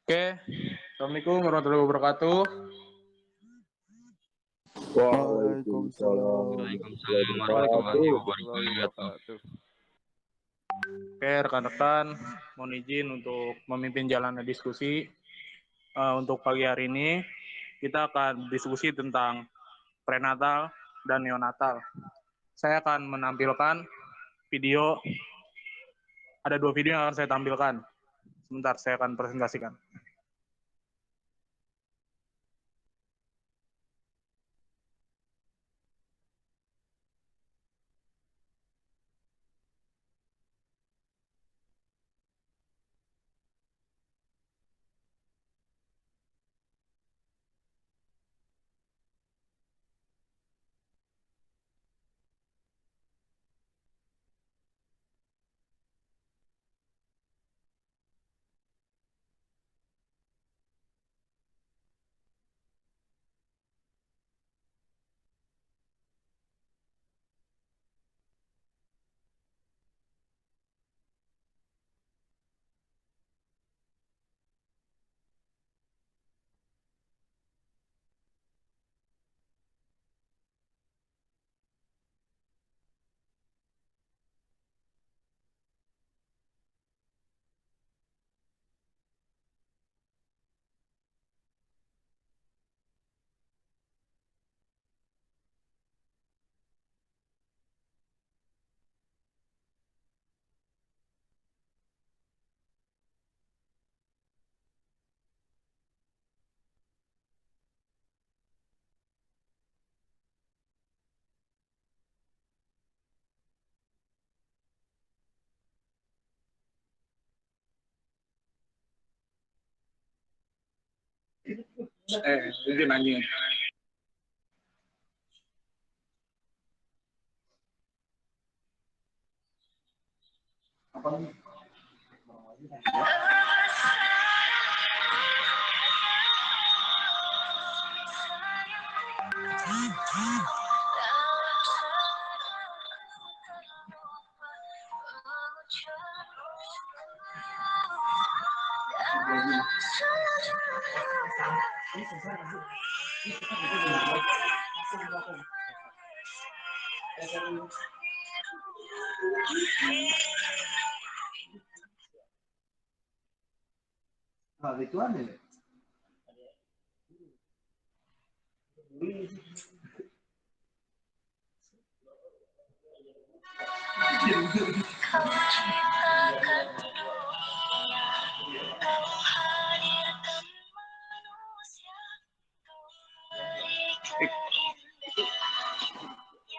Oke, Assalamualaikum warahmatullahi wabarakatuh. Waalaikumsalam warahmatullahi wabarakatuh. Oke, rekan-rekan, mohon izin untuk memimpin jalannya diskusi. Untuk pagi hari ini, kita akan diskusi tentang prenatal dan neonatal. Saya akan menampilkan video, ada 2 video yang akan saya tampilkan. Sebentar, saya akan presentasikan. Izin anjing. Itu ada ya?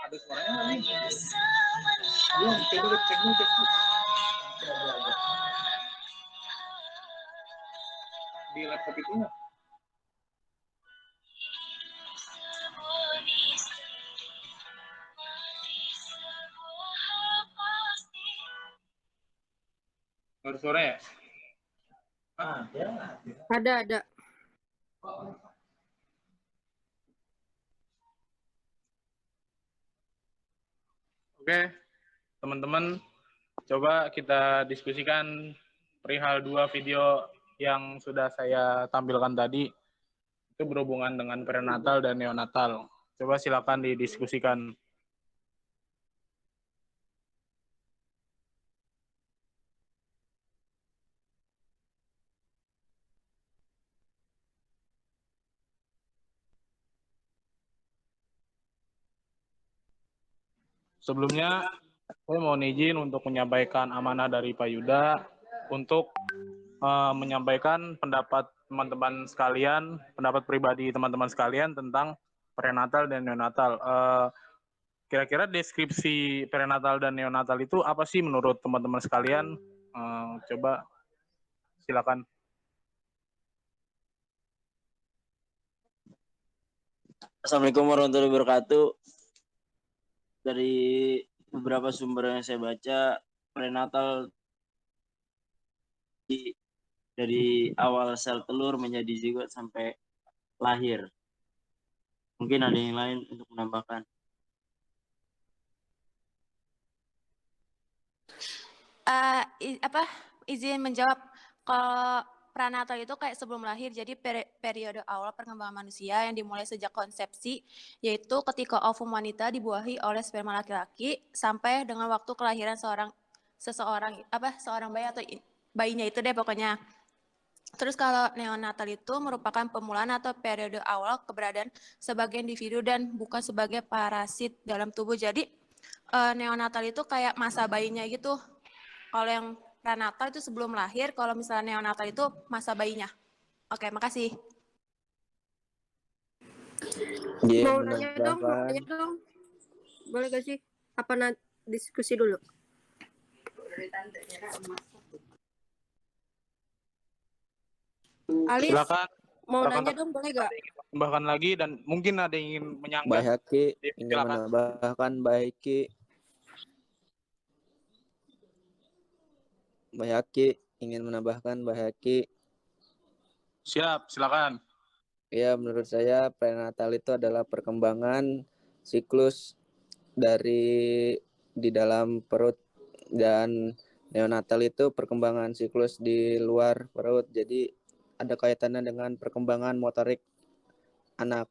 Ada suaranya nih. Belum, cek dulu. Di laptop itu nggak? Ada suara ya? Ada. Oke, teman-teman, coba kita diskusikan perihal 2 video yang sudah saya tampilkan tadi. Itu berhubungan dengan prenatal dan neonatal. Coba silakan didiskusikan. Sebelumnya, saya mohon izin untuk menyampaikan amanah dari Pak Yuda untuk menyampaikan pendapat teman-teman sekalian, pendapat pribadi teman-teman sekalian tentang prenatal dan neonatal. Kira-kira deskripsi prenatal dan neonatal itu apa sih menurut teman-teman sekalian? Coba silakan. Assalamualaikum warahmatullahi wabarakatuh. Dari beberapa sumber yang saya baca, prenatal dari awal sel telur menjadi zigot sampai lahir. Mungkin ada yang lain untuk menambahkan. Izin menjawab, kalau Pranatal itu kayak sebelum lahir, jadi periode awal perkembangan manusia yang dimulai sejak konsepsi, yaitu ketika ovum wanita dibuahi oleh sperma laki-laki sampai dengan waktu kelahiran seorang bayi atau bayinya itu deh pokoknya. Terus kalau neonatal itu merupakan pemulaan atau periode awal keberadaan sebagai individu dan bukan sebagai parasit dalam tubuh. Jadi neonatal itu kayak masa bayinya gitu. Kalau yang pranatal itu sebelum lahir, kalau misalnya neonatal itu masa bayinya. Oke, makasih. Mau nanya dong. Boleh gak sih? Apa diskusi dulu? Alis, Silakan. mau nanya dong, boleh gak? Tambahkan lagi dan mungkin ada yang ingin menyanggah. Baik Haki, ingin Silakan. menambahkan Baik Haki. Baik Haki, ingin menambahkan Baik Haki. Siap, silakan. Ya, menurut saya prenatal itu adalah perkembangan siklus dari di dalam perut, dan neonatal itu perkembangan siklus di luar perut. Jadi ada kaitannya dengan perkembangan motorik anak.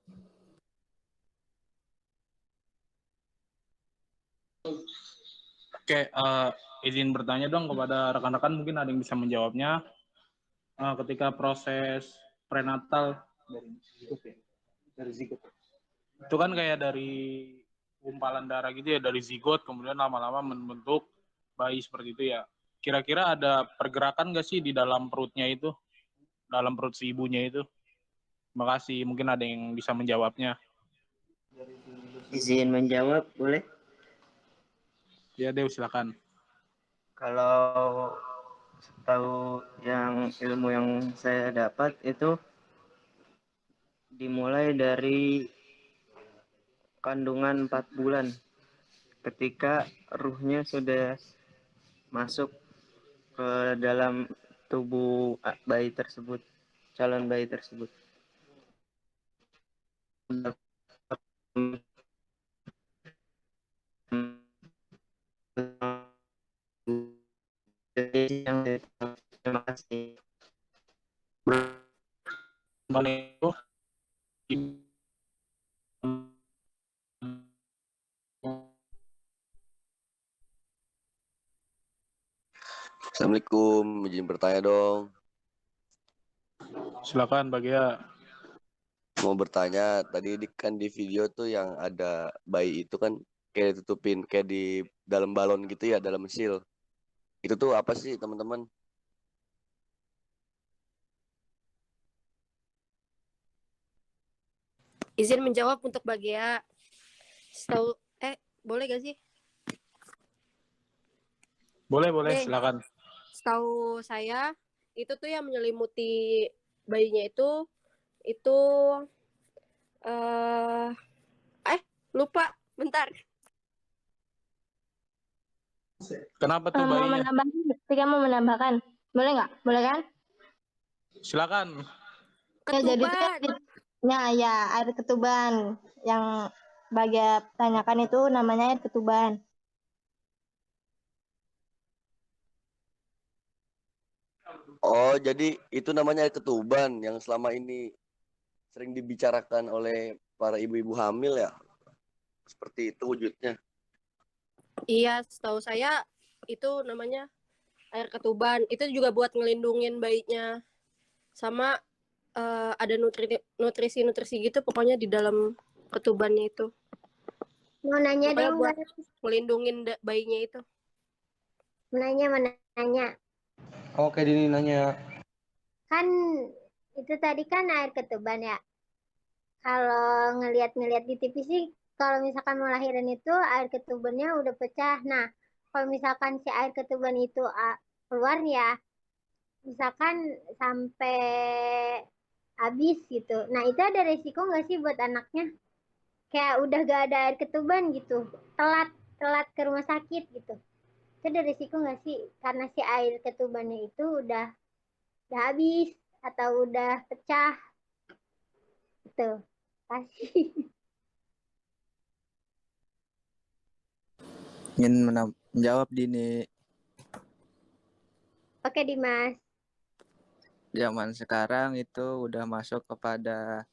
Oke, izin bertanya dong kepada rekan-rekan, mungkin ada yang bisa menjawabnya. Ketika proses prenatal dari zigot, itu kan kayak dari gumpalan darah gitu ya, dari zigot kemudian lama-lama membentuk bayi seperti itu ya. Kira-kira ada pergerakan nggak sih di dalam perutnya itu, dalam perut si ibunya itu? Terima kasih, mungkin ada yang bisa menjawabnya. Izin menjawab, boleh? Ya, Dew, silakan. Kalau tahu ilmu yang saya dapat itu dimulai dari kandungan 4 bulan, ketika ruhnya sudah masuk ke dalam tubuh bayi tersebut, calon bayi tersebut. Terima kasih. Assalamualaikum, izin bertanya dong. Silakan, Bagia. Mau bertanya, tadi kan di video tuh yang ada bayi itu kan kayak ditutupin kayak di dalam balon gitu ya, dalam seal. Itu tuh apa sih, teman-teman? Izin menjawab untuk Bagia. Boleh gak sih? Boleh, silakan. Setahu saya, itu tuh yang menyelimuti bayinya itu lupa, bentar. Kenapa tuh bayinya? Mau menambahkan, boleh nggak? Boleh kan? Silakan. Ketuban. Ya, jadi itu ya air ketuban yang Bagia tanyakan itu namanya air ketuban. Oh, jadi itu namanya air ketuban yang selama ini sering dibicarakan oleh para ibu-ibu hamil ya? Seperti itu wujudnya. Iya, setahu saya itu namanya air ketuban. Itu juga buat ngelindungin bayinya. Sama ada nutrisi gitu pokoknya di dalam ketubannya itu. Mau nanya pokoknya dong, buat ngelindungin bayinya itu. mau nanya. Oke, Dini nanya. Kan itu tadi kan air ketuban ya. Kalau ngelihat di TV sih, kalau misalkan mau lahiran itu air ketubannya udah pecah. Nah, kalau misalkan si air ketuban itu keluar ya, misalkan sampai habis gitu. Nah, itu ada resiko nggak sih buat anaknya? Kayak udah gak ada air ketuban gitu, telat ke rumah sakit gitu. Itu ada resiko nggak sih? Karena si air ketubannya itu udah habis atau udah pecah gitu. Kasih. Ingin menjawab Dini. Oke, Dimas. zaman sekarang itu udah masuk kepada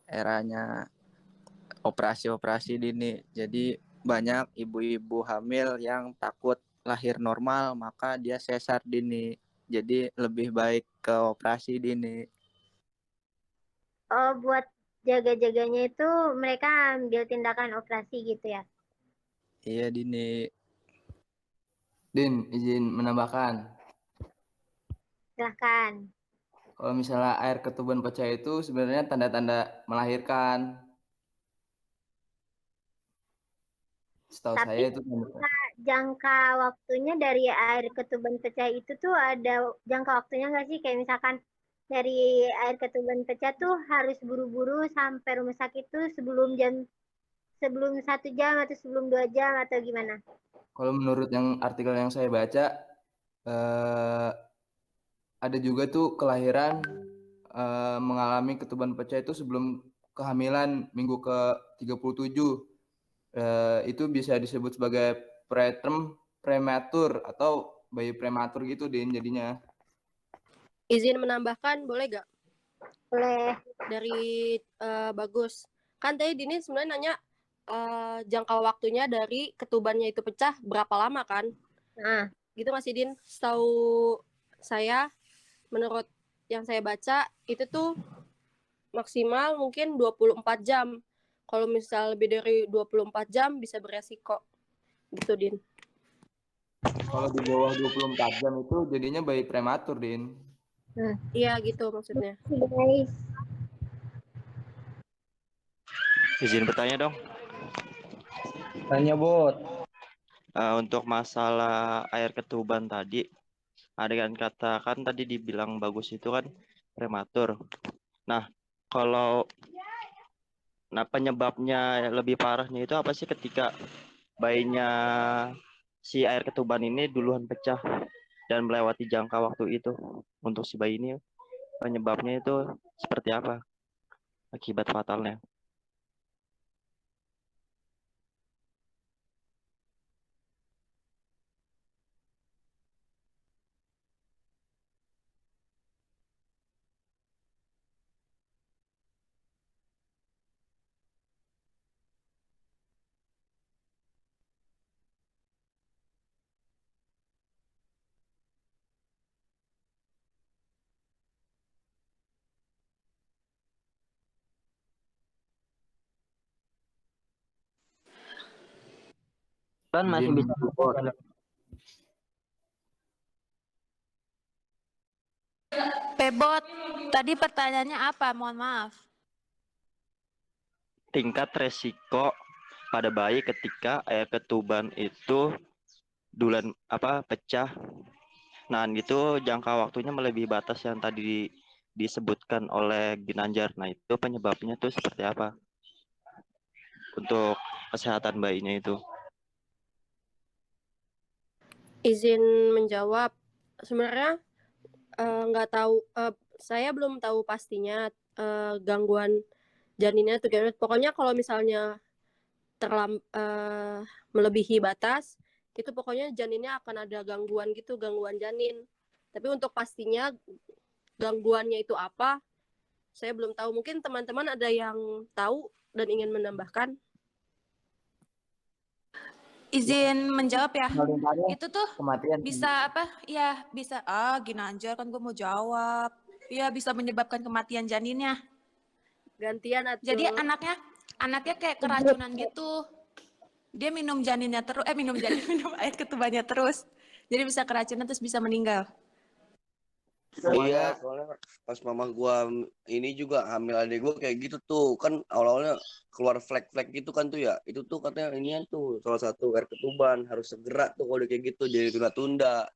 eranya operasi-operasi dini. Jadi banyak ibu-ibu hamil yang takut lahir normal, maka dia sesar dini. Jadi lebih baik ke operasi dini. Oh, buat jaga-jaganya itu mereka ambil tindakan operasi gitu ya? Iya dini. Din, izin menambahkan. Silahkan. Kalau misalnya air ketuban pecah itu sebenarnya tanda-tanda melahirkan. Setahu Tapi saya itu jangka waktunya dari air ketuban pecah itu tuh ada jangka waktunya nggak sih? Kayak misalkan dari air ketuban pecah tuh harus buru-buru sampai rumah sakit tuh sebelum 1 jam atau sebelum 2 jam atau gimana? kalau menurut yang artikel yang saya baca, ada juga tuh kelahiran mengalami ketuban pecah itu sebelum kehamilan minggu ke-37. Itu bisa disebut sebagai preterm prematur atau bayi prematur gitu Din jadinya. Izin menambahkan, boleh gak? Boleh. Dari Bagus. Kan tadi Dini sebenarnya nanya jangka waktunya dari ketubannya itu pecah berapa lama kan? Nah, Gitu Mas Idin. Setahu saya, menurut yang saya baca, itu tuh maksimal mungkin 24 jam. Kalau misal lebih dari 24 jam bisa beresiko. Gitu, Din. Kalau di bawah 24 jam itu jadinya bayi prematur, Din. Iya gitu maksudnya. guys. Izin bertanya dong. Tanya, Bot. Untuk masalah air ketuban tadi, ada yang katakan tadi dibilang Bagus itu kan prematur. Nah, kalau penyebabnya lebih parahnya itu apa sih ketika bayinya si air ketuban ini duluan pecah dan melewati jangka waktu itu? Untuk si bayi ini penyebabnya itu seperti apa akibat fatalnya? Kan masih Izin bisa Bot. Pebot, tadi pertanyaannya apa? Mohon maaf. Tingkat resiko pada bayi ketika air ketuban itu duluan pecah. Nah, itu jangka waktunya melebihi batas yang tadi disebutkan oleh Ginanjar. Nah, itu penyebabnya tuh seperti apa untuk kesehatan bayinya itu? Izin menjawab. Sebenarnya nggak tahu, saya belum tahu pastinya gangguan janinnya tuh gimana. Pokoknya kalau misalnya melebihi batas, itu pokoknya janinnya akan ada gangguan gitu, gangguan janin. Tapi untuk pastinya gangguannya itu apa, saya belum tahu. Mungkin teman-teman ada yang tahu dan ingin menambahkan. Izin menjawab ya. Itu tuh Kematian. bisa apa? Ya bisa. Ginanjar kan gue mau jawab. Ya bisa menyebabkan kematian janinnya. Gantian atau Jadi anaknya kayak keracunan gitu. Dia minum janinnya terus, minum air ketubannya terus. Jadi bisa keracunan terus bisa meninggal. Iya, soalnya pas mama gua ini juga hamil adik gua kayak gitu tuh. Kan awal-awalnya keluar flek-flek gitu kan tuh ya. Itu tuh katanya inian tuh salah satu air ketuban harus segera tuh kalau udah kayak gitu jadi tunda-tunda.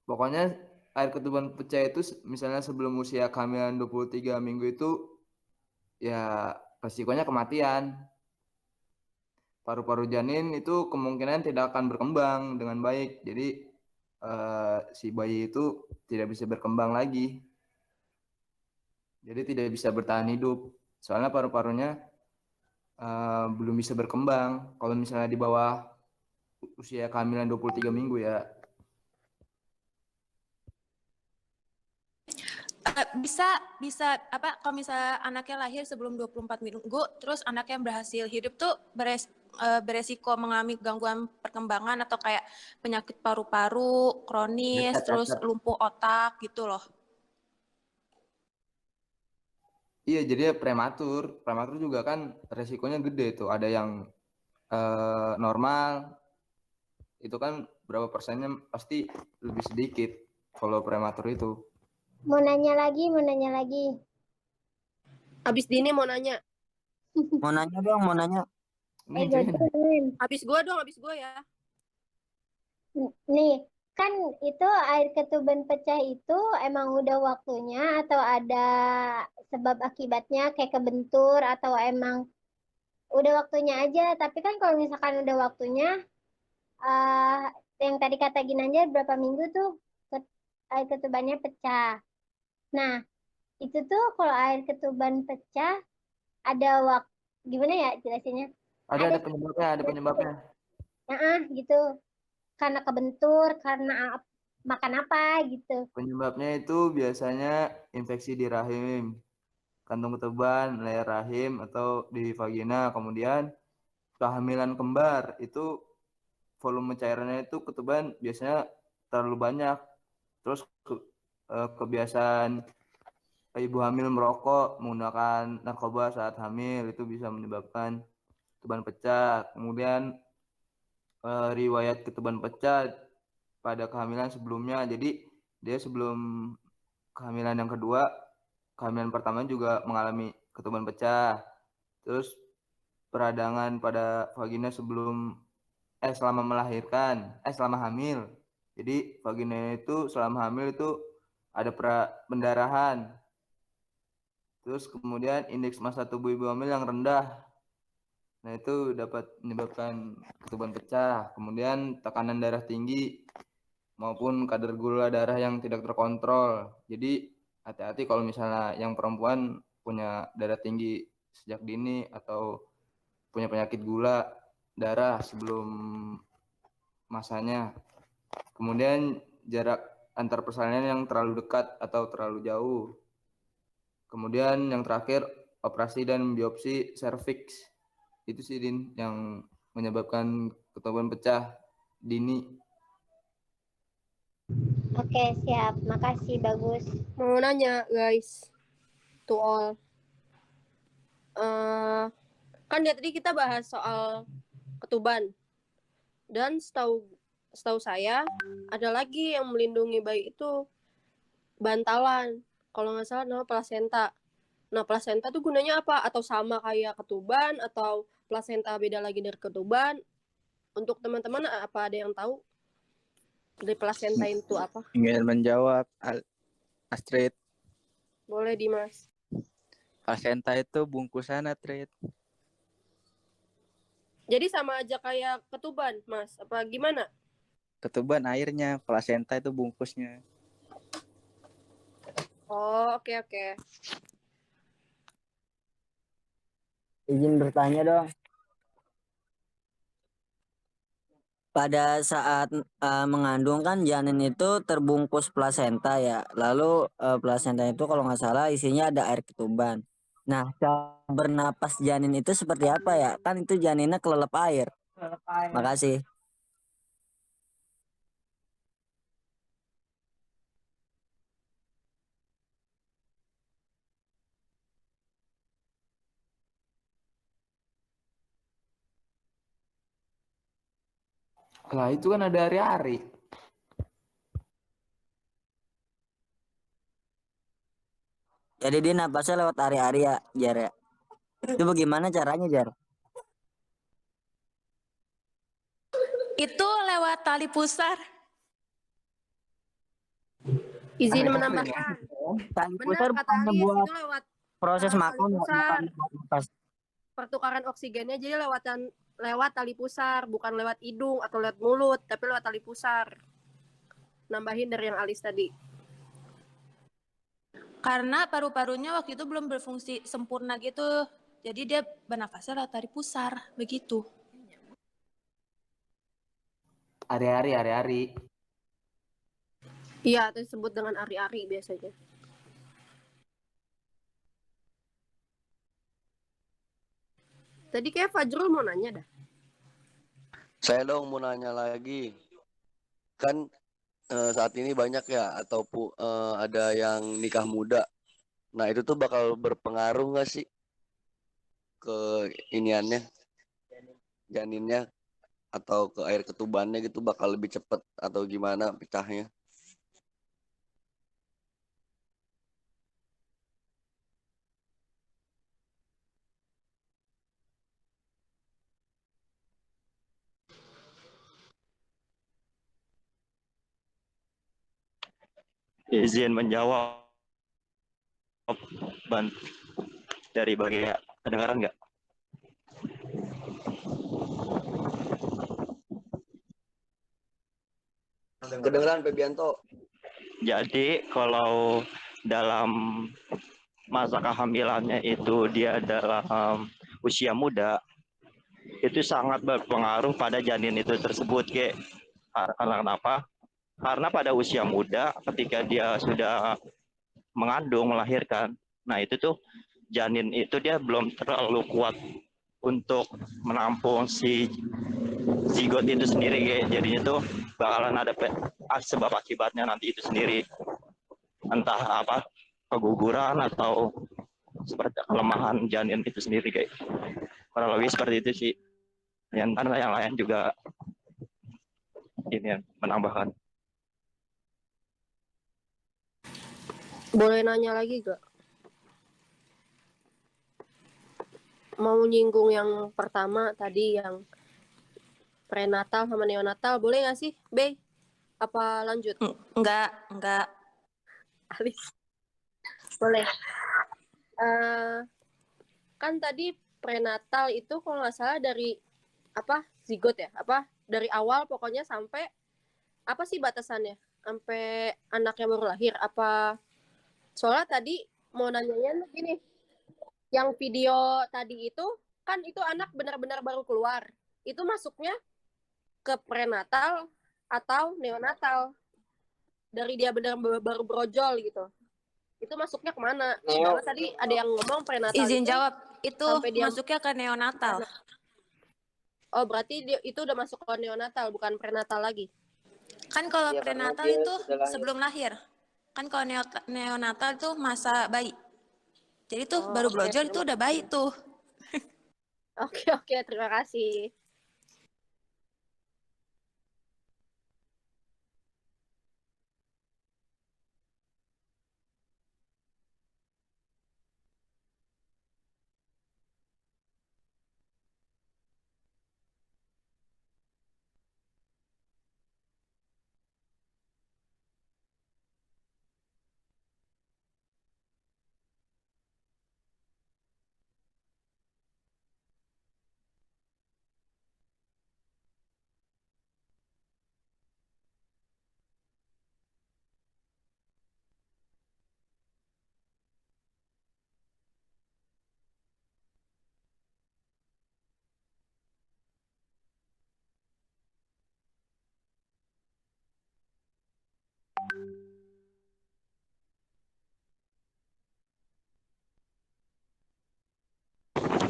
Pokoknya air ketuban pecah itu misalnya sebelum usia kehamilan 23 minggu itu ya resikonya kematian. Paru-paru janin itu kemungkinan tidak akan berkembang dengan baik. Jadi si bayi itu tidak bisa berkembang lagi. Jadi tidak bisa bertahan hidup. Soalnya paru-parunya belum bisa berkembang. Kalau misalnya di bawah usia kehamilan 23 minggu ya. Bisa apa kalau misalnya anaknya lahir sebelum 24 minggu terus anaknya berhasil hidup tuh beresiko mengalami gangguan perkembangan atau kayak penyakit paru-paru kronis terus lumpuh otak gitu loh. Iya, jadi prematur juga kan resikonya gede tuh. Ada yang normal, itu kan berapa persennya pasti lebih sedikit kalau prematur itu. Mau nanya lagi. Habis Dini mau nanya. Mau nanya dong, mau nanya. Habis gua ya. Nih, kan itu air ketuban pecah itu emang udah waktunya atau ada sebab akibatnya kayak kebentur atau emang udah waktunya aja. Tapi kan kalau misalkan udah waktunya, yang tadi kata Ginanjar berapa minggu tuh air ketubannya pecah. Nah, itu tuh kalau air ketuban pecah ada gimana ya jelasinnya? Ada penyebabnya. Gitu. Karena kebentur, karena makan apa gitu. Penyebabnya itu biasanya infeksi di rahim, kantung ketuban, layar rahim, atau di vagina. Kemudian kehamilan kembar itu volume cairannya itu ketuban biasanya terlalu banyak. Terus kebiasaan ibu hamil merokok, menggunakan narkoba saat hamil itu bisa menyebabkan ketuban pecah. Kemudian riwayat ketuban pecah pada kehamilan sebelumnya. Jadi dia sebelum kehamilan yang kedua, kehamilan pertama juga mengalami ketuban pecah. Terus peradangan pada vagina selama melahirkan, selama hamil. Jadi vagina itu selama hamil itu ada pendarahan. Terus kemudian indeks massa tubuh ibu hamil yang rendah. Nah, itu dapat menyebabkan ketuban pecah. Kemudian tekanan darah tinggi maupun kadar gula darah yang tidak terkontrol. Jadi hati-hati kalau misalnya yang perempuan punya darah tinggi sejak dini atau punya penyakit gula darah sebelum masanya. Kemudian jarak antar persalinan yang terlalu dekat atau terlalu jauh. Kemudian yang terakhir operasi dan biopsi serviks. Itu sih Din yang menyebabkan ketuban pecah dini. Oke, siap. Makasih, bagus. Mau nanya guys, to all. Kan dari tadi kita bahas soal ketuban. Dan setahu saya ada lagi yang melindungi bayi itu bantalan. Kalau nggak salah nama plasenta. Nah, plasenta tuh gunanya apa? Atau sama kayak ketuban atau plasenta beda lagi dari ketuban? Untuk teman-teman apa ada yang tahu dari plasenta itu apa? Ingin menjawab Astrid. Boleh Dimas. Plasenta itu bungkusan Astrid. Jadi sama aja kayak ketuban, Mas? Apa gimana? Ketuban airnya, plasenta itu bungkusnya. Oh, oke. Izin bertanya dong. Pada saat mengandung kan janin itu terbungkus plasenta ya. Lalu plasenta itu kalau nggak salah isinya ada air ketuban. Nah, cara bernapas janin itu seperti apa ya? Kan itu janinnya kelelep air. Makasih. Lah itu kan ada hari-hari. Jadi dia napasnya lewat area-area Jar ya. Itu bagaimana caranya Jar? Itu lewat tali pusar. Izin menambahkan. Tali Benar pusar kata bukannya Alis, buat itu lewat proses makan tali pusar. napas. Pertukaran oksigennya jadi lewat tali pusar, bukan lewat hidung atau lewat mulut, tapi lewat tali pusar. Nambahin dari yang Alis tadi. Karena paru-parunya waktu itu belum berfungsi sempurna gitu. Jadi dia bernafasnya lewat tali pusar, begitu. Hari-hari. Iya, itu disebut dengan ari-ari biasanya. Tadi kayak Fajrul mau nanya dah. Saya dong mau nanya lagi. Kan saat ini banyak ya ada yang nikah muda. Nah, itu tuh bakal berpengaruh nggak sih ke iniannya, janinnya atau ke air ketubannya gitu, bakal lebih cepat atau gimana pecahnya? Izin menjawab, Ban, dari bagian kedengaran nggak? Kedengeran Febianto? Jadi kalau dalam masa kehamilannya itu dia dalam usia muda, itu sangat berpengaruh pada janin itu tersebut, karena kenapa? Karena pada usia muda ketika dia sudah mengandung, melahirkan, nah itu tuh janin itu dia belum terlalu kuat untuk menampung si zigot itu sendiri, jadinya tuh bakalan ada sebab akibatnya nanti itu sendiri, entah apa, keguguran atau seperti kelemahan janin itu sendiri, kurang lebih seperti itu sih. Yang lain juga ini yang menambahkan. Boleh nanya lagi gak? Mau nyinggung yang pertama tadi yang prenatal sama neonatal, boleh gak sih, Bey? Apa lanjut? Enggak. Alis. Boleh. Kan tadi prenatal itu kalau nggak salah dari zigot ya? Dari awal pokoknya sampai apa sih batasannya? Sampai anaknya baru lahir? Soalnya tadi mau nanyanya gini, yang video tadi itu kan itu anak benar-benar baru keluar, itu masuknya ke prenatal atau neonatal? Dari dia benar baru brojol gitu, itu masuknya kemana? Soalnya tadi ada yang ngomong prenatal. Izin jawab, itu sampai dia masuknya ke neonatal. Oh, berarti itu udah masuk ke neonatal, bukan prenatal lagi? Kan kalau Iya, prenatal karena dia itu sudah lahir. sebelum lahir. Kan kalau neonatal itu masa bayi. Jadi tuh baru oke, brojol itu udah bayi tuh. Oke, terima kasih.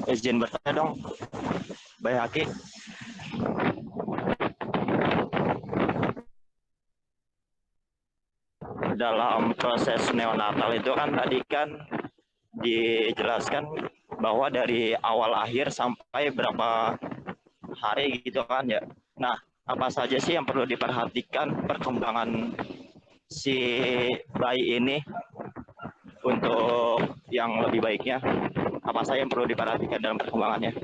Izin bertanya dong, Bay Haki. Dalam proses neonatal itu kan tadi kan dijelaskan bahwa dari awal lahir sampai berapa hari gitu kan ya. Nah, apa saja sih yang perlu diperhatikan perkembangan si bayi ini untuk yang lebih baiknya? Apa saja yang perlu diperhatikan dalam perkembangannya?